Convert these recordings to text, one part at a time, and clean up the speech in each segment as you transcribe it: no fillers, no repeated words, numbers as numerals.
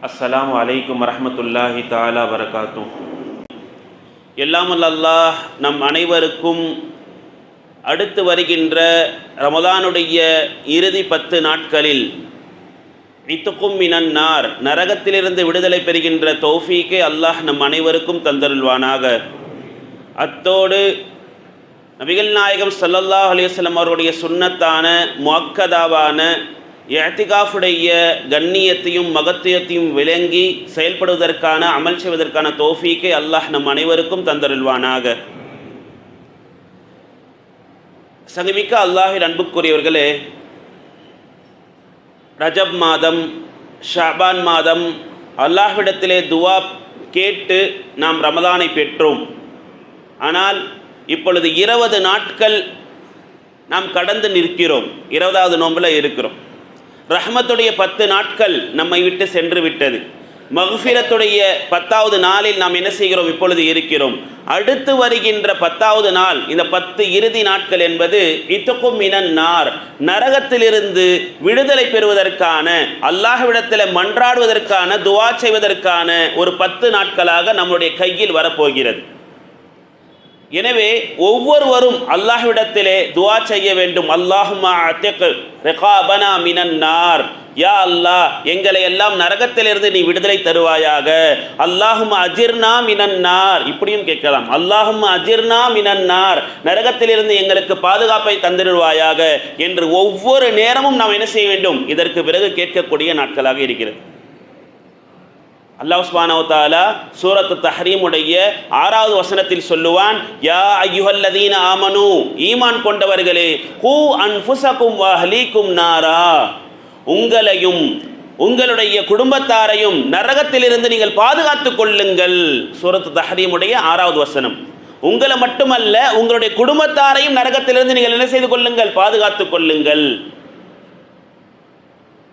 அஸ்ஸலாமு அலைக்கும் வரஹ்மத்துல்லாஹி தஆலா வரகாத்துஹ். எல்லாம் அல்லாஹ் நம் அனைவருக்கும் அடுத்து வருகின்ற ரமலானுடைய இறுதி 10 நாட்களில் இத்துக்கும் மினன் நார், நரகத்திலிருந்து விடுதலை பெறுகின்ற தௌஃபீக்கை அல்லாஹ் நம் அனைவருக்கும் தந்தருள்வானாக. அத்தோடு நபிகள் நாயகம் ஸல்லல்லாஹு அலைஹி வஸல்லம் அவருடைய சுன்னத்தான முஅக்கதாவான இஅ்திகாஃபுடைய கண்ணியத்தையும் மகத்துவத்தையும் விளங்கி செயல்படுவதற்கான அமல் செய்வதற்கான தௌஃபீக்கை அல்லாஹ் நம் அனைவருக்கும் தந்தருள்வானாக. சங்கமிக்க அல்லாஹின் அன்புக்குரியவர்களே, ரஜப் மாதம், ஷஅபான் மாதம் அல்லாஹ்விடத்திலே துவா கேட்டு நாம் ரமலானை பெற்றோம். ஆனால் இப்பொழுது 20 நாட்கள் நாம் கடந்து நிற்கிறோம். 20வது நோம்பில் இருக்கிறோம். ரஹ்மத்துடைய 10 நாட்கள் நம்மை விட்டு சென்று விட்டது. மக்ஃபிரத்துடைய 10வது நாளில் நாம் என்ன செய்கிறோம்? இப்பொழுது இருக்கிறோம். அடுத்து வருகின்ற 10வது நாள், இந்த 10 இறுதி நாட்கள் என்பது இத்துக்கும் மினன் நார், நரகத்திலிருந்து விடுதலை பெறுவதற்கான, அல்லாஹ்விடத்தில் மன்றாடுவதற்கான, துவா செய்வதற்கான ஒரு 10 நாட்களாக நம்முடைய கையில் வரப்போகிறது. எனவே ஒவ்வொருவரும் அல்லாஹ்விடத்திலே துவா செய்ய வேண்டும். அல்லாஹும்ம அத்திக் ரிகாபனா மினன் நார், யா அல்லாஹ் எங்களை எல்லாம் நரகத்திலிருந்து நீ விடுதலை தருவாயாக. அல்லாஹும்ம அஜிர்னா மினன் நார், இப்படியும் கேட்கலாம். அல்லாஹும்ம அஜிர்னா மினன் நார், நரகத்திலிருந்து எங்களுக்கு பாதுகாப்பை தந்திருவாயாக என்று ஒவ்வொரு நேரமும் நாம் என்ன செய்ய வேண்டும்? இதற்கு பிறகு கேட்கக்கூடிய நாட்களாக இருக்கிறது. அல்லாஹ் சுப்ஹானஹு வ தஆலா சூரத்து தஹ்ரீமுடைய 6வது வசனத்தில் சொல்லுவான், யா அய்யுஹல்லதீன ஆமனு, ஈமான் கொண்டவர்களே, ஹூ அன்ஃபுஸகும் வ அஹ்லீக்கும் நாரா, உங்களையும் உங்களுடைய குடும்பத்தாரையும் நரகத்திலிருந்து நீங்கள் பாதுகாத்துக் கொள்ளுங்கள். சூரத்து தஹ்ரீமுடைய 6வது வசனம். உங்களை மட்டுமல்ல, உங்களுடைய குடும்பத்தாரையும் நரகத்திலிருந்து நீங்கள் என்ன செய்து கொள்ளுங்கள்? பாதுகாத்துக் கொள்ளுங்கள்.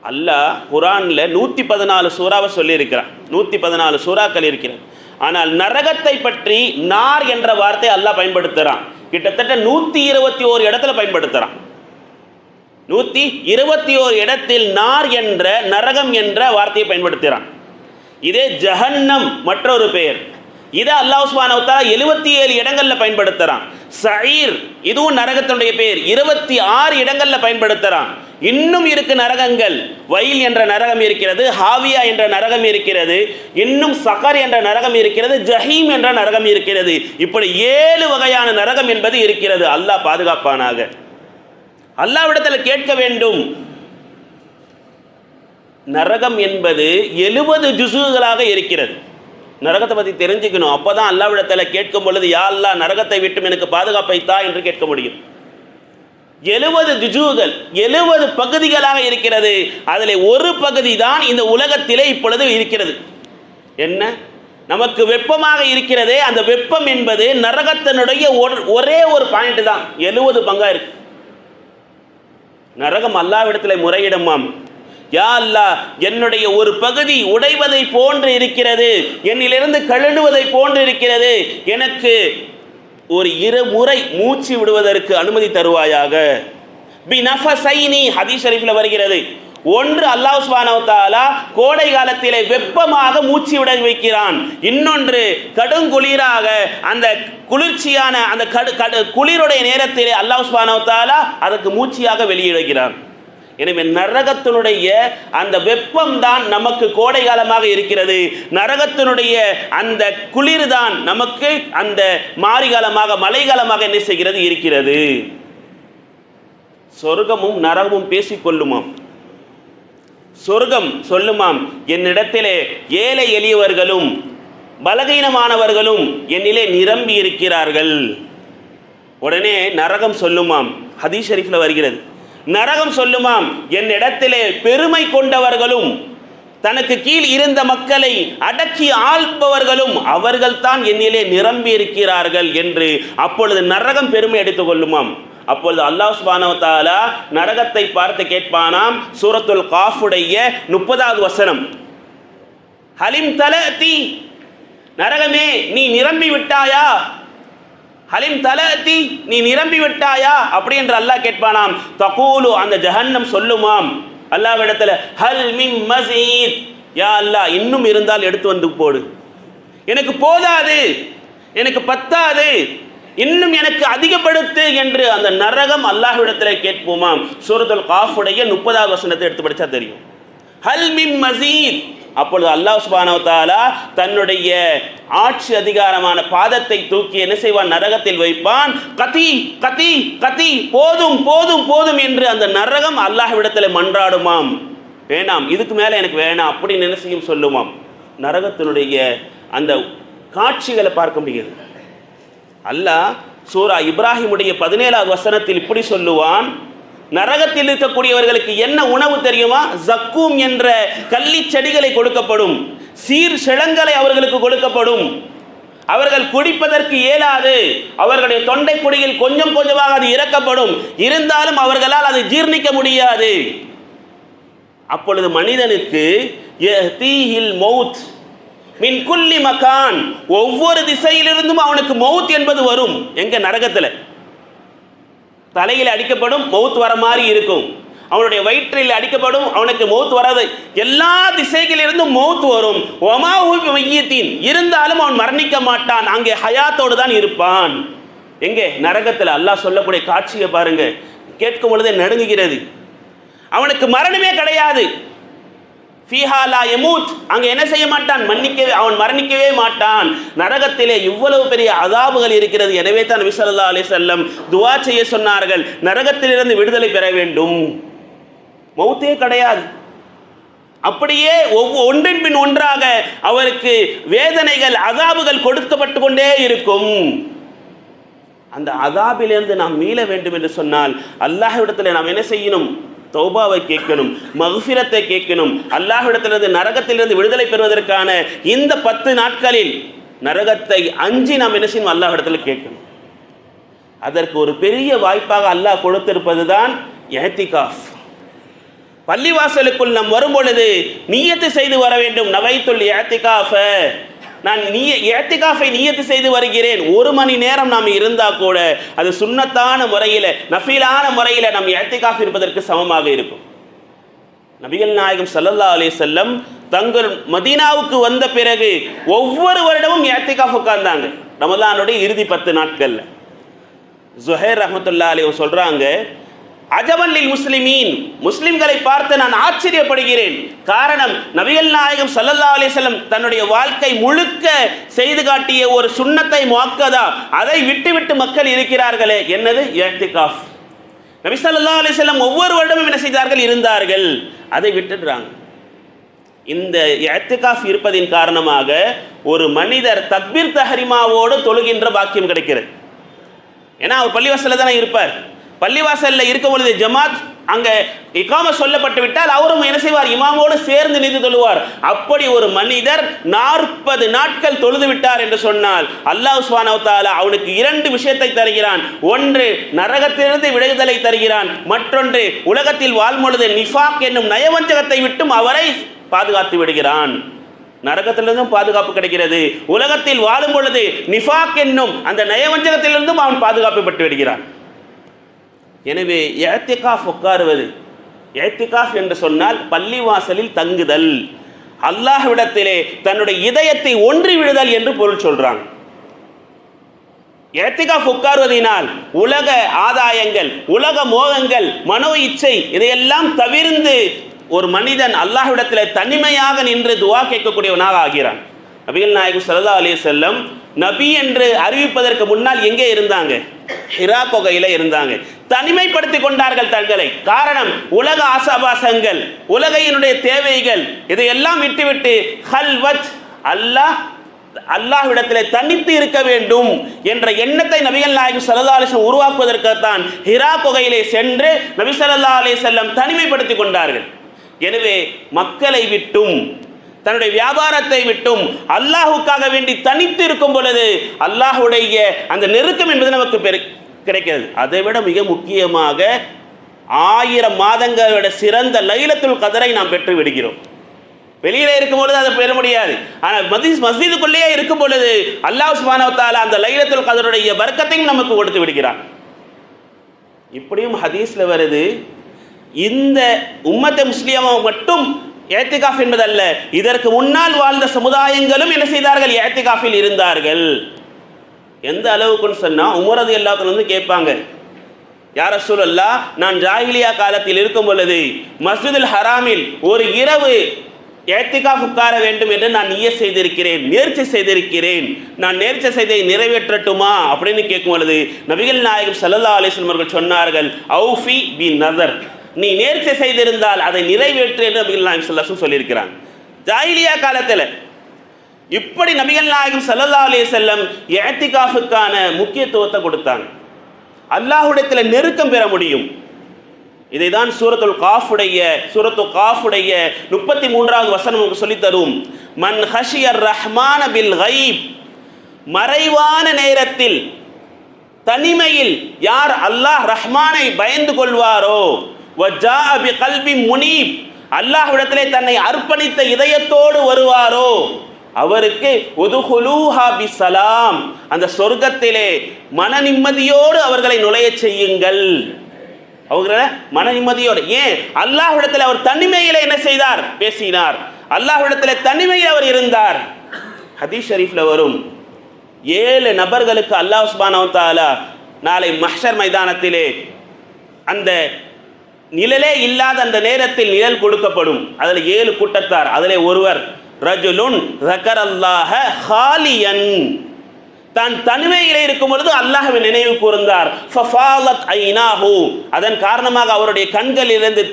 அல்லாஹ் குர்ஆன்ல 114 சூறாவை சொல்லியிருக்கிறான். 114 சூறாக்கள் இருக்கிறது. ஆனால் நரகத்தை பற்றி நார் என்ற வார்த்தை அல்லாஹ் பயன்படுத்துகிறான். கிட்டத்தட்ட 121 இடத்துல பயன்படுத்துகிறான். 121 இடத்தில் நார் என்ற, நரகம் என்ற வார்த்தையை பயன்படுத்துகிறான். இதே ஜஹன்னம் மற்றொரு பெயர். இதை அல்லாஹ் சுப்ஹானஹு வ தஆலா 77 இடங்களில் பயன்படுத்துகிறான். சயீர், இதுவும் நரகத்தினுடைய பெயர், 26 இடங்களில் பயன்படுத்துகிறான். இன்னும் இருக்கு நரகங்கள். வயல் என்ற நரகம் இருக்கிறது, ஹாவியா என்ற நரகம் இருக்கிறது, இன்னும் சகர் என்ற நரகம் இருக்கிறது, ஜஹீம் என்ற நரகம் இருக்கிறது. இப்படி 7 வகையான நரகம் என்பது இருக்கிறது. அல்லாஹ் பாதுகாப்பானாக. அல்லாஹ்விடத்தில் கேட்க வேண்டும். நரகம் என்பது 70 ஜுஸுகளாக இருக்கிறது. நரகத்தை பற்றி தெரிஞ்சுக்கணும். அப்போதான் அல்லாஹ்விடத்தில் கேட்கும் பொழுது, யா அல்லாஹ் நரகத்தை விட்டும் எனக்கு பாதுகாப்பை தா என்று கேட்க முடியும். 70 ஜுஸுகள், 70 பகுதிகளாக இருக்கிறது. அதில் ஒரு பகுதி தான் இந்த உலகத்திலே இப்பொழுது இருக்கிறது. என்ன? நமக்கு வெப்பமாக இருக்கிறதே, அந்த வெப்பம் என்பது நரகத்தினுடைய ஒரே ஒரு பாயிண்ட் தான். 70 பங்கா இருக்கு. நரகம் அல்லாஹ்விடத்தில் முறையிடுமாம், யா அல்லாஹ் என்னுடைய ஒரு பகுதி உடைவதை போன்று இருக்கிறது, என்னிலிருந்து கழுவுவதை போன்று இருக்கிறது, எனக்கு ஒரு 2 முறை மூச்சு விடுவதற்கு அனுமதி தருவாயாக. பி நஃபஸைனி, ஹதீஸ் ஷரீஃபில் வருகிறது. ஒன்று, அல்லாஹ் சுப்ஹானஹு வ தஆலா கோடை காலத்திலே வெப்பமாக மூச்சு விட வைக்கிறான். இன்னொன்று, கடுங்குளிராக அந்த குளிர்ச்சியான அந்த குளிருடைய நேரத்திலே அல்லாஹ் சுப்ஹானஹு வ தஆலா அதற்கு மூச்சியாக வெளியிடுகிறான். எனவே நரகத்தினுடைய அந்த வெப்பம் தான் நமக்கு கோடை காலமாக இருக்கிறது. நரகத்தினுடைய அந்த குளிர் தான் நமக்கு அந்த மாரிகாலமாக, மழைக்காலமாக என்ன செய்கிறது? இருக்கிறது. சொர்க்கமும் நரகமும் பேசிக்கொள்ளுமாம். சொர்க்கம் சொல்லுமாம், என்னிடத்திலே ஏழை எளியவர்களும் பலகீனமானவர்களும் என்னிலே நிரம்பி இருக்கிறார்கள். உடனே நரகம் சொல்லுமாம், ஹதீஸ் ஷரீஃபில் வருகிறது, நரகம் சொல்லுமாம், என்னிடத்திலே பெருமை கொண்டவர்களும் தனக்கு கீழ் இருந்த மக்களை அடக்கி ஆள்பவர்களும் அவர்கள்தான் என்னிலே நிரம்பி இருக்கிறார்கள் என்று. அப்பொழுது நரகம் பெருமை எடுத்துக் கொள்ளுமாம். அப்பொழுது அல்லாஹ் சுப்ஹானஹு வ தஆலா நரகத்தை பார்த்து கேட்பானாம். சூரத்துல் காஃபுடைய 30வது வசனம், ஹலிம் தலதி, நரகமே நீ நிரம்பி விட்டாயா? ஹலிம் தலதி, நீ நிரம்பி விட்டாயா அப்படி என்று அல்லாஹ் கேட்பானாம். தகூலு, அந்த ஜஹன்னம் சொல்லுமாம் அல்லாஹ்விடத்தில், ஹல் மின் மஸீத், யா அல்லாஹ் இன்னும் இருந்தால் எடுத்து வந்து போடு, எனக்கு போதாது, எனக்கு பத்தாது, இன்னும் எனக்கு அதிகப்படுத்து என்று அந்த நரகம் அல்லாஹ்விடத்தில் கேட்போமாம். சூரத்துல் காஃபுடைய 30வது வசனத்தை எடுத்து படித்தா தெரியும். ஹல் மின் மஸீத். அப்பொழுது அல்லாஹ் சுப்ஹானஹு வ தஆலா தன்னுடைய ஆட்சி அதிகாரமான பாதத்தை தூக்கி என்ன செய்வான், நரகத்தில் வைப்பான். கதி கதி கதி, போதும் போதும் போதும் என்று அந்த நரகம் அல்லாஹ்விடத்தில் மன்றாடுமாம். வேணாம், இதுக்கு மேலே எனக்கு வேணாம் அப்படின்னு என்ன செய்யும் சொல்லுமாம். நரகத்தினுடைய அந்த காட்சிகளை பார்க்க முடியாது. அல்லாஹ் சூரா இப்ராஹிமுடைய 17வது வசனத்தில் இப்படி சொல்லுவான், நரகத்தில் இருக்கக்கூடியவர்களுக்கு என்ன உணவு தெரியுமா? ஜக்கூம் என்ற கள்ளி செடிகளை கொடுக்கப்படும், சீர் செளங்களை அவர்களுக்கு கொடுக்கப்படும். அவர்கள் குடிப்பதற்கு இயலாது, அவர்களுடைய தொண்டை குடியில் கொஞ்சம் கொஞ்சமாக அது இறக்கப்படும், இருந்தாலும் அவர்களால் அதை ஜீர்ணிக்க முடியாது. அப்பொழுது மனிதனுக்கு யஹ்தீஹில் மௌத் மின் குல்லி மகான், ஒவ்வொரு திசையிலிருந்தும் அவனுக்கு மௌத் என்பது வரும். எங்க? நரகத்தில் தலையில் அடிக்கப்படும், மௌத் வர மாதிரி இருக்கும். அவனுடைய வயிற்றில் அடிக்கப்படும், அவனுக்கு மௌத் வராது. எல்லா திசைகளிலிருந்தும் மௌத் வரும். ஒமாஹு மையத்தின், இருந்தாலும் அவன் மரணிக்க மாட்டான், அங்கே ஹயாத்தோடு தான் இருப்பான். எங்கே? நரகத்தில். அல்லாஹ் சொல்லக்கூடிய காட்சியை பாருங்க, கேட்கும் பொழுதே நடுங்குகிறது. அவனுக்கு மரணமே கிடையாது. ஃபீஹா லா யமூத், அங்கே என்ன செய்ய மாட்டான், அவன் மரணிக்கவே மாட்டான். நரகத்திலே இவ்வளவு பெரிய அதாபுகள் இருக்கிறது. எனவே தான் நபி ஸல்லல்லாஹு அலைஹி வஸல்லம் துஆ செய்ய சொன்னார்கள், நரகத்திலிருந்து விடுதலை பெற வேண்டும். மௌத்தே கிடையாது. அப்படியே ஒன்றின் பின் ஒன்றாக அவருக்கு வேதனைகள், அதாபுகள் கொடுக்கப்பட்டு கொண்டே இருக்கும். அந்த அதாபிலிருந்து நாம் மீள வேண்டும் என்று சொன்னால் அல்லாஹ்விடத்தில் நாம் என்ன செய்யணும்? தௌபாவை கேட்கணும், மக்ஃபிரத்தை கேட்கணும். அல்லாஹ்விடத்திலிருந்து நரகத்திலிருந்து விடுதலை பெறுவதற்கான இந்த 10 நாட்களில் நரகத்தை அஞ்சி நாம் என்ன செய்யணும்? அல்லாஹ்விடத்தில் கேட்கணும். அதற்கு ஒரு பெரிய வாய்ப்பாக அல்லாஹ் கொடுத்திருப்பது தான் இஹ்திகாஃப். பள்ளிவாசலுக்குள் நாம் வரும் பொழுது நியத்து செய்து வர வேண்டும். நவைத்துல் இஹ்திகாஃப, நான் இஹ்திகாஃபை நியத்து செய்து வருகிறேன். 1 மணி நேரம் நாம் இருந்தால் கூட அது சுன்னத்தான முறையில், நஃபீலான முறையில் நாம் இஹ்திகாஃப் இருப்பதற்கு சமமாக இருக்கும். நபிகள் நாயகம் ஸல்லல்லாஹு அலைஹி வஸல்லம் தங்கள் மதீனாவுக்கு வந்த பிறகு ஒவ்வொரு வருடமும் இஹ்திகாஃப் உட்கார்ந்தாங்க. ரமலானுடைய இறுதி 10 நாட்கள்ல. ஸுஹைர் ரஹ்மத்துல்லாஹி அலைஹி சொல்றாங்க, அஜபன் லில் முஸ்லிமீன், முஸ்லிம்களை பார்த்து நான் ஆச்சரியப்படுகிறேன். காரணம், நபிகள் நாயகம் ஸல்லல்லாஹு அலைஹி வஸல்லம் தன்னுடைய வாழ்க்கை முழுக்க செய்து காட்டிய ஒரு சுன்னத்தை முஅக்கதா, அதை விட்டுவிட்டு மக்கள் இருக்கிறார்களே. என்னது? இஹ்திகாஃப். நபி ஸல்லல்லாஹு அலைஹி வஸல்லம் ஒவ்வொரு வருடமும் என்ன செய்தார்கள்? இருந்தார்கள். அதை விட்டுடுறாங்க. இந்த இஹ்திகாஃப் இருப்பதின் காரணமாக ஒரு மனிதர் தக்பீர் தஹ்ரீமாவோடு தொழுகின்ற பாக்கியம் கிடைக்கிறது. ஏன்னா அவர் பள்ளிவாசல்ல தானே இருப்பார். பள்ளிவாசல்ல இருக்கும் பொழுது ஜமாத் அங்கே இகாம சொல்லப்பட்டு விட்டால் அவரும் என்ன செய்வார்? இமாமோடு சேர்ந்து நின்று தொழுவார். அப்படி ஒரு மனிதர் 40 நாட்கள் தொழுது விட்டார் என்று சொன்னால் அல்லாஹ் சுப்ஹானஹு வ தஆலா அவனுக்கு 2 விஷயத்தை தருகிறான். ஒன்று, நரகத்திலிருந்து விடுதலை தருகிறான். மற்றொன்று, உலகத்தில் வாழும் பொழுது நிஃபாக் என்னும் நயவஞ்சகத்தை விட்டும் அவரை பாதுகாத்து விடுகிறான். நரகத்திலிருந்தும் பாதுகாப்பு கிடைக்கிறது, உலகத்தில் வாழும் பொழுது நிஃபாக் என்னும் அந்த நயவஞ்சகத்திலிருந்தும் அவன் பாதுகாக்கப்பட்டு விடுகிறான். எனவே இஹ்திகாஃப் உட்காருவது, இஹ்திகாஃப் என்று சொன்னால் பள்ளிவாசலில் தங்குதல், அல்லாஹ்விடத்திலே தன்னுடைய இதயத்தை ஒன்றி விடுதல் என்று பொருள் சொல்றாங்க. இஹ்திகாஃப் உட்காருவதினால் உலக ஆதாயங்கள், உலக மோகங்கள், மனோ இச்சை இதையெல்லாம் தவிர்ந்து ஒரு மனிதன் அல்லாஹ்விடத்தில் தனிமையாக நின்று துஆ கேட்கக்கூடியவனாக ஆகிறான். நபிகள் நாயகம் ஸல்லல்லாஹு அலைஹி வஸல்லம் நபி என்று அறிவிப்பதற்கு முன்னால் எங்கே இருந்தாங்க? ஹிரா குகையில் இருந்தாங்க. தனிமைப்படுத்திக் கொண்டார்கள் தங்களை. காரணம், உலக ஆசாபாசங்கள், உலகையினுடைய தேவைகள் இதையெல்லாம் விட்டுவிட்டு ஹல்வத், அல்லாஹ்விடத்திலே தனித்து இருக்க வேண்டும் என்ற எண்ணத்தை நபிகள் நாயகம் ஸல்லல்லாஹு அலைஹி வஸல்லம் உருவாக்குவதற்காகத்தான் ஹிரா குகையிலே சென்று நபி ஸல்லல்லாஹு அலைஹி வஸல்லம் தனிமைப்படுத்திக் கொண்டார்கள். எனவே மக்களை விட்டும் தன்னுடைய வியாபாரத்தை விட்டும் அல்லாஹுக்காக வேண்டி தனித்து இருக்கும் பொழுது அல்லாஹுடைய அந்த நெருக்கம் என்பது நமக்கு கிடைக்கிறது. அதை விட மிக முக்கியமாக 1000 மாதங்களோட சிறந்த லைலத்துல் கதரை நாம் பெற்று விடுகிறோம். வெளியில இருக்கும் பொழுது அதை பெற முடியாது. ஆனால் மஸ்ஜிதுக்குள்ளேயே இருக்கும் பொழுது அல்லாஹ் சுப்ஹானஹு வ தஆலா அந்த லைலத்துல் கதருடைய பரக்கத்தையும் நமக்கு கொடுத்து விடுகிறான். இப்படியும் ஹதீஸ்ல வருது, இந்த உம்மத்தை முஸ்லிமா மட்டும் இஅ்திகாஃப் என்பதல்ல, இதற்கு முன்னால் வாழ்ந்த சமுதாயங்களும் என்ன செய்தார்கள்? இஅ்திகாஃபில் இருந்தார்கள். எந்த அளவுக்குன்னு சொன்னால் உமர் ரலியல்லாஹு அன்ஹு வந்து கேட்பாங்க, யா ரசூலல்லாஹ், நான் ஜாஹிலியா காலத்தில் இருக்கும் பொழுது மஸ்ஜிதுல் ஹராமில் ஒரு இரவு இஅ்திகாஃப் உட்கார வேண்டும் என்று நான் நியத் செய்திருக்கிறேன், நேர்ச்சை செய்திருக்கிறேன், நான் நேர்ச்சை செய்தை நிறைவேற்றட்டுமா அப்படின்னு கேட்கும் பொழுது நபிகள் நாயகம் ஸல்லல்லாஹு அலைஹி வஸல்லம் அவர்கள் சொன்னார்கள், ஔஃபி பி நதர், நீ நேர்ச்சை செய்திருந்தால் அதை நிறைவேற்று என்று நபிகள் நாயகம் ஸல்லல்லாஹு அலைஹி வஸல்லம் சொல்லியிருக்கிறாங்க. ஜாஹிலியா காலத்தில் இப்படி நபிகள் நாயகம் ஸல்லல்லாஹு அலைஹி வஸல்லம் இஅ்திகாஃபுக்கான முக்கியத்துவத்தை கொடுத்தாங்க. அல்லாஹ்விடத்தில் நெருக்கம் பெற முடியும். இதை தான் சூரத்துல் காஃபுடைய 33வது வசனம் நமக்கு சொல்லி தரும். மன் ஹஷியர் ரஹ்மான பில் கைப், மறைவான நேரத்தில் தனிமையில் யார் அல்லாஹ் ரஹ்மானை பயந்து கொள்வாரோ, வஜாஅ பி கல்பி முனீப், அல்லாஹ்விடத்திலே தன்னை அர்ப்பணித்த இதயத்தோடு வருவாரோ, அவருக்கு உதுகுலூஹா பிஸ்ஸலாம், அந்த சொர்க்கத்திலே மன நிம்மதியோடு அவர்களை நுழைய செய்யுங்கள். அவங்கள மன நிம்மதியோடு. ஏன்? அல்லாஹ்விடத்தில் அவர் தனிமையில் என்ன செய்தார்? பேசினார். அல்லாஹ்விடத்தில் தனிமையில் அவர் இருந்தார். ஹதீஸ் ஷரீஃப்ல வரும், 7 நபர்களுக்கு அல்லாஹ் சுப்ஹானஹு வ தஆலா நாளை மஹ்ஷர் மைதானத்திலே அந்த நிழலே இல்லாத அந்த நேரத்தில் நிழல் கொடுக்கப்படும். அதில் 7 கூட்டத்தார். அதிலே ஒருவர் ரஜுலுன் ஸக்கரல்லாஹ ஹாலியன், தான் தனிமையிலே இருக்கும் பொழுது அல்லாஹ்வை நினைவு கூர்ந்தார். ஃபஃபாலத் ஐனாஹு, அதன் காரணமாக அவருடைய கண்களிலிருந்து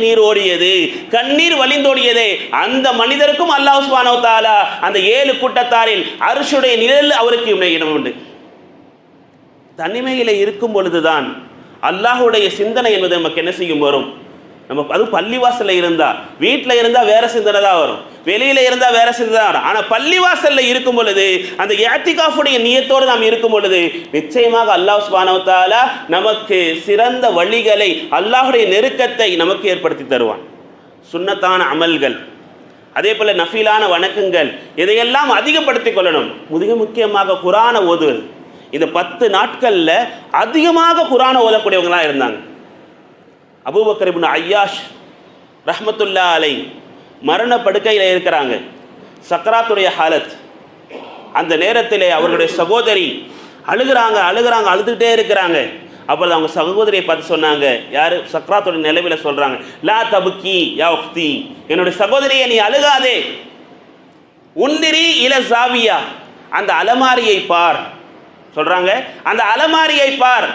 நீர் ஓடியது, கண்ணீர் வழிந்தோடியது. அந்த மனிதருக்கும் அல்லாஹ் சுப்ஹானஹு வ தஆலா அந்த 7 கூட்டத்தாரில் அர்ஷுடைய நிழல் அவருக்கு இடம் உண்டு. தனிமையிலே இருக்கும் பொழுதுதான் அல்லாஹ்வுடைய சிந்தனை என்பது நமக்கு என்ன செய்யும்? வரும். நம்ம அது பள்ளிவாசலில் இருந்தால், வீட்டில் இருந்தால் வேற சிந்தனை தான் வரும், வெளியில் இருந்தால் வேற சிந்தனை தான் வரும். ஆனால் பள்ளிவாசலில் இருக்கும் பொழுது, அந்த இஅ்திகாஃபுடைய நியத்தோடு நாம் இருக்கும் பொழுது, நிச்சயமாக அல்லாஹ் சுப்ஹானஹு வ தஆலா நமக்கு சிறந்த வழிகளை, அல்லாஹ்வுடைய நெருக்கத்தை நமக்கு ஏற்படுத்தி தருவான். சுன்னத்தான அமல்கள், அதே போல் நஃபீலான வணக்கங்கள், இதையெல்லாம் அதிகப்படுத்திக் கொள்ளணும். மிக முக்கியமாக குர்ஆனை ஓதுவது. இந்த 10 நாட்களில் அதிகமாக குர்ஆனை ஓதக்கூடியவங்களாக இருந்தாங்க. அபூபக்கர் இப்னு அய்யாஷ் ரஹ்மத்துல்லாஹி அலைஹி மரண படுக்கையில் இருக்கிறாங்க, சக்ராத்துடைய ஹாலத். அந்த நேரத்தில் அவர்களுடைய சகோதரி அழுதுகிட்டே இருக்கிறாங்க. அப்போ அவங்க சகோதரியை பார்த்து சொன்னாங்க, யார்? சக்ராத்துடைய நிலைமையில் சொல்கிறாங்க, லா தபுக்கி யா உக்தி, என்னுடைய சகோதரியை நீ அழுகாதே, உன்திரி இல ஜாவியா, அந்த அலமாரியை பார் சொல்கிறாங்க, அந்த அலமாரியை பார்,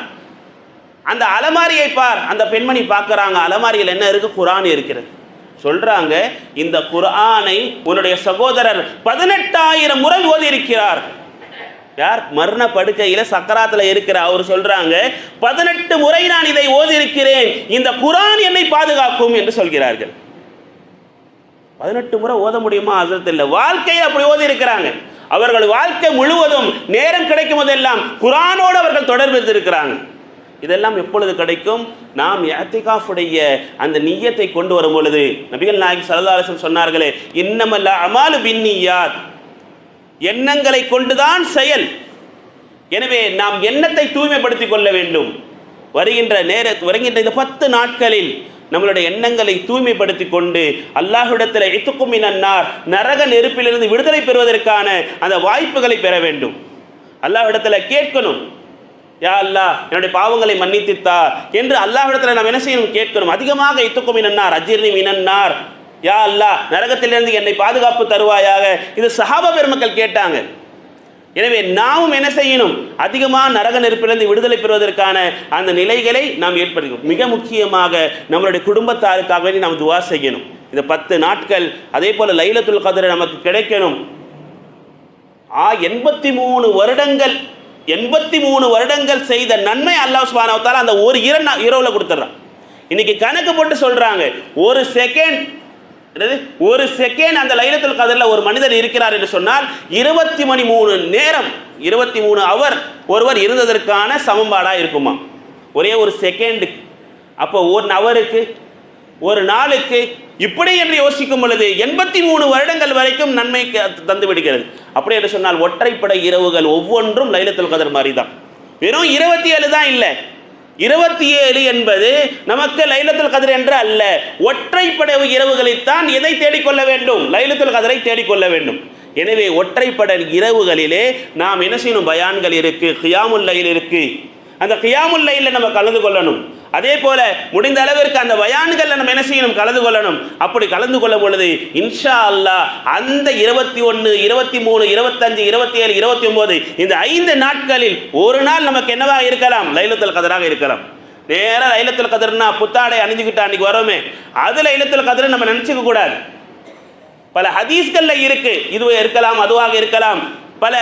அந்த அலமாரியை பார். அந்த பெண்மணி பார்க்குறாங்க, அலமாரியில் என்ன இருக்குது? குர்ஆன் இருக்கிறது. சொல்கிறாங்க, இந்த குர்ஆனை உன்னுடைய சகோதரர் 18,000 முறை ஓதி இருக்கிறார். யார்? மரண படுக்கையில் சக்கராத்தில் இருக்கிறார். அவர் சொல்கிறாங்க, 18 முறை நான் இதை ஓதி இருக்கிறேன், இந்த குர்ஆன் என்னை பாதுகாக்கும் என்று சொல்கிறார்கள். 18 முறை ஓத முடியுமா? ஹஸரத் இல்லை, வாழ்க்கையில் அப்படி ஓதி இருக்கிறாங்க. அவர்கள் வாழ்க்கை முழுவதும் நேரம் கிடைக்கும் போதெல்லாம் குர்ஆனோடு அவர்கள் தொடர்பு இருக்கிறாங்க. இதெல்லாம் எப்பொழுது கிடைக்கும்? நாம் இஅ்திகாஃபுடைய அந்த நிய்யத்தை கொண்டு வரும் பொழுது. நபிகள் நாயகம் ஸல்லல்லாஹு அலைஹி வஸல்லம் சொன்னார்களே, இன்னமல் அமாலு பின்னியாத், எண்ணங்களை கொண்டுதான் செயல். எனவே நாம் எண்ணத்தை தூய்மைப்படுத்திக் கொள்ள வேண்டும். வருகின்ற இந்த 10 நாட்களில் நம்மளுடைய எண்ணங்களை தூய்மைப்படுத்தி கொண்டு அல்லாஹ்விடத்தில் இத்துக்கும் மினன்னார், நரக நெருப்பிலிருந்து விடுதலை பெறுவதற்கான அந்த வாய்ப்புகளை பெற வேண்டும். அல்லாஹ்விடத்தில் கேட்கணும், யா அல்லாஹ் என்னுடைய பாவங்களை மன்னித்தித்தா என்று அல்லாஹ்விடத்தில் நாம் என்ன செய்யணும்? கேட்கணும். அதிகமாக இத்துக்கும் மினன்னார் அஜிர்னி மினன்னார், யா அல்லாஹ் நரகத்திலிருந்து என்னை பாதுகாப்பு தருவாயாக. இது சஹாபா பெருமக்கள் கேட்டாங்க. எனவே நாமும் என்ன செய்யணும்? அதிகமாக நரக நெருப்பிலிருந்து விடுதலை பெறுவதற்கான அந்த நிலைகளை நாம் ஏற்படுத்தணும். மிக முக்கியமாக நம்மளுடைய குடும்பத்தாருக்காக வேண்டி நாம் துஆ செய்யணும். இந்த 10 நாட்கள் அதே போல் லைலத்துல் கத்ர் நமக்கு கிடைக்கணும். 83 வருடங்கள் செய்த நன்மை அல்லாஹ் சுப்ஹானஹு வ தஆலா அந்த ஒரு இரவில் கொடுத்துட்றான். இன்னைக்கு கணக்கு போட்டு சொல்றாங்க, ஒரு செகண்ட் அந்த லைலத்துல் கத்ரில் ஒரு மனிதர் இருக்கிறார் என்று சொன்னால் 23 அவர் ஒருவர் இருந்ததற்கான சமன்பாடாக இருக்குமா? ஒரே ஒரு செகண்டுக்கு. அப்போ 1 ஹவருக்கு, ஒரு நாளுக்கு, இப்படி என்று யோசிக்கும் பொழுது 83 வருடங்கள் வரைக்கும் நன்மை தந்து விடுகிறது. அப்படி என்று சொன்னால் ஒற்றைப்படை இரவுகள் ஒவ்வொன்றும் லைலத்துல் கத்ர் மாதிரி தான். வெறும் 27 தான் இல்லை, 27 என்பது நமக்கு லைலத்துல் கத்ர் என்று அல்ல, ஒற்றைப்படை இரவுகளைத்தான் எதை தேடிக்கொள்ள வேண்டும்? லைலத்துல் கத்ரை தேடிக்கொள்ள வேண்டும். எனவே ஒற்றைப்படை இரவுகளிலே நாம் என்ன செய்யணும்? பயான்கள் இருக்கு, கியாமுல் லைல் இருக்கு. அந்த கியாமுல் லைல்ல நம்ம கலந்து கொள்ளணும். அதே போல முடிந்த அளவிற்கு அந்த பயான்கள் நம்ம என்ன செய்யணும்? கலந்து கொள்ளணும். அப்படி கலந்து கொள்ளும் பொழுது இன்ஷா அல்லாஹ் அந்த 21, 23, 25, 27, 29 இந்த 5 நாட்களில் ஒரு நாள் நமக்கு என்னவாக இருக்கலாம்? லைலத்துல் கத்ராக இருக்கலாம். நேர லைலத்துல் கத்ர்னா புத்தாடை அணிஞ்சுக்கிட்டு அன்னைக்கு வரோமே, அது லைலத்துல் கத்ர் நம்ம நினைச்சுக்க கூடாது. பல ஹதீஸ்கள்ல இருக்கு, இதுவே இருக்கலாம், அதுவாக இருக்கலாம். பல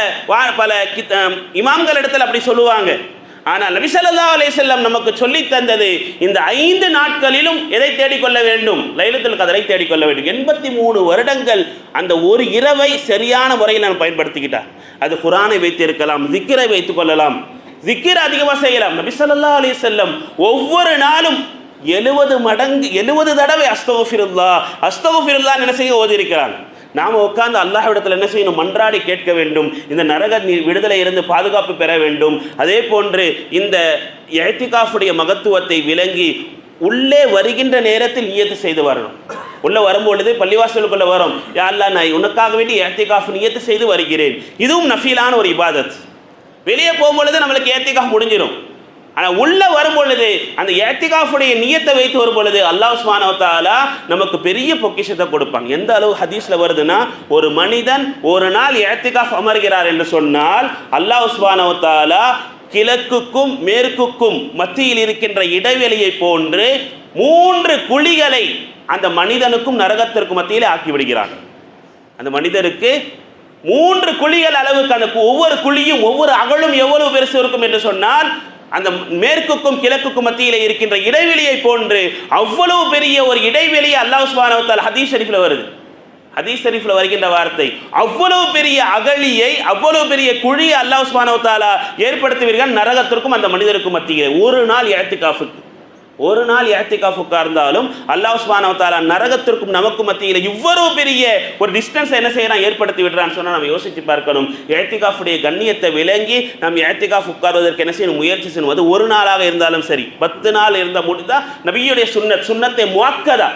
இமாம்கள் இடத்துல அப்படி சொல்லுவாங்க. ஆனால் நபி ஸல்லல்லாஹு அலைஹி வஸல்லம் நமக்கு சொல்லி தந்தது இந்த 5 நாட்களிலும் எதை தேடிக்கொள்ள வேண்டும்? லைலத்துல் கத்ரை தேடிக்கொள்ள வேண்டும். 83 வருடங்கள் அந்த ஒரு இரவை சரியான முறையில் நான் பயன்படுத்திக்கிட்டார். அது குர்ஆனை வைத்து இருக்கலாம், திக்ரை வைத்துக் கொள்ளலாம், திக்ர் அதிகமாக செய்யலாம். நபி ஸல்லல்லாஹு அலைஹி வஸல்லம் ஒவ்வொரு நாளும் 70 தடவை அஸ்தக்ஃபிருல்லாஹ் என்ன செய்ய ஓதி இருக்கிறாங்க. நாம் உட்கார்ந்து அல்லாஹ்விடத்தில் என்ன செய்யணும்? மன்றாடி கேட்க வேண்டும். இந்த நரக விடுதலை இருந்து பாதுகாப்பு பெற வேண்டும். அதே போன்று இந்த இஅ்திகாஃபுடைய மகத்துவத்தை விளங்கி உள்ளே வருகின்ற நேரத்தில் நியத்து செய்து வரணும். உள்ளே வரும்பொழுது பள்ளிவாசலுக்குள்ள வரும், யா அல்லாஹ் நான் உனக்காக வேண்டி இஅ்திகாஃப் நியத்து செய்து வருகிறேன். இதுவும் நஃபீலான ஒரு இபாதத். வெளியே போகும்பொழுது நம்மளுக்கு இஅ்திகாஃப் முடிஞ்சிடும். ஆனால் உள்ள வரும்பொழுது அந்த இஅ்திகாஃபுடைய நியத்தை வைத்து வரும் பொழுது அல்லாஹ் சுப்ஹானஹு வ தஆலா நமக்கு பெரிய பொக்கிஷத்தை கொடுப்பாங்க. எந்த அளவு ஹதீஸ்ல வருதுன்னா, ஒரு மனிதன் ஒரு நாள் இஅ்திகாஃப் அமர்கிறார் என்று சொன்னால் அல்லாஹ் சுப்ஹானஹு வ தஆலா கிழக்குக்கும் மேற்குக்கும் மத்தியில் இருக்கின்ற இடைவெளியை போன்று 3 குழிகளை அந்த மனிதனுக்கும் நரகத்திற்கும் மத்தியிலே ஆக்கி விடுகிறார். அந்த மனிதருக்கு 3 குழிகள் அளவுக்கு, அந்த ஒவ்வொரு குழியும் ஒவ்வொரு அகலும் எவ்வளவு பெருசு இருக்கும் என்று சொன்னால், அந்த மேற்குக்கும் கிழக்குக்கும் மத்தியில் இருக்கின்ற இடைவெளியை போன்று அவ்வளவு பெரிய ஒரு இடைவெளியை அல்லாஹ் சுப்ஹானஹு வ தஆலா ஹதீஸ் ஷரீஃப்ல வருது. ஹதீஸ் ஷரீஃப்ல வருகின்ற வார்த்தை, அவ்வளவு பெரிய அகழியை, அவ்வளவு பெரிய குழியை அல்லாஹ் சுப்ஹானஹு வ தஆலா ஏற்படுத்துவீர்கள் நரகத்திற்கும் அந்த மனிதருக்கும் மத்தியில். ஒரு நாள் இஅ்திகாஃப் உட்கார்ந்தாலும் அல்லாஹ் சுப்ஹானஹு வ தஆலா நரகத்திற்கும் நமக்கும் மத்தியில் இவ்வளவு பெரிய ஒரு டிஸ்டன்ஸ் என்ன செய்யறான்? ஏற்படுத்தி விடுறான்னு சொன்னா நம்ம யோசிச்சு பார்க்கணும். இஅ்திகாஃபுடைய கண்ணியத்தை விளங்கி நம்ம இஅ்திகாஃப் உட்கார்வதற்கு என்ன செய்யணும்? முயற்சி செய்யணும். அது ஒரு நாளாக இருந்தாலும் சரி, 10 நாள் இருந்தால் முடிந்தா நபியுடைய சுன்னத்தை முஅக்கதா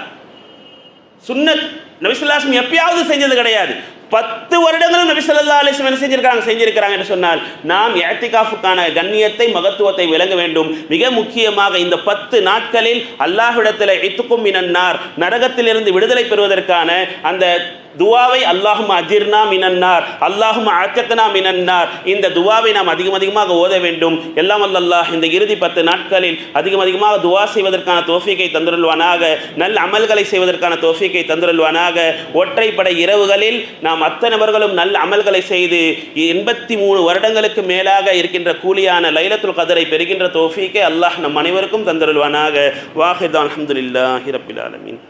சுன்னத். நபி ஸல்லல்லாஹு அலைஹி வஸல்லம் எப்பயாவது செஞ்சது கிடையாது. 10 வருடங்களும் நபி ஸல்லல்லாஹு அலைஹி வஸல்லம் செஞ்சிருக்கிறாங்க என்று சொன்னால் நாம் இஅ்திகாஃபுக்கான கண்ணியத்தை, மகத்துவத்தை விளங்க வேண்டும். மிக முக்கியமாக இந்த 10 நாட்களில் அல்லாஹ்விடத்தில் இத்கும் மினன்னார், நரகத்திலிருந்து விடுதலை பெறுவதற்கான அந்த துவாவை அல்லாஹும்ம அஜிர்னா மினன்னார், அல்லாஹும்ம அஅத்க்னா மினன்னார், இந்த துவாவை நாம் அதிகமாக ஓத வேண்டும். எல்லாம் அல்லாஹ் இந்த இறுதி 10 நாட்களில் அதிகமாக துவா செய்வதற்கான தௌஃபீக்கை தந்துருள்வானாக, நல்ல அமல்களை செய்வதற்கான தௌஃபீக்கை தந்துருள்வானாக. ஒற்றைப்படை இரவுகளில் நாம் அத்தனைவர்களும் நல்ல அமல்களை செய்து 83 வருடங்களுக்கு மேலாக இருக்கின்ற கூலியான லைலத்துல் கத்ரை பெறுகின்ற தௌஃபீக்கை அல்லாஹ் நம் அனைவருக்கும் தந்துருள்வானாக. வாஹித் அல்ஹம்துலில்லாஹி ரப்பில் ஆலமீன்.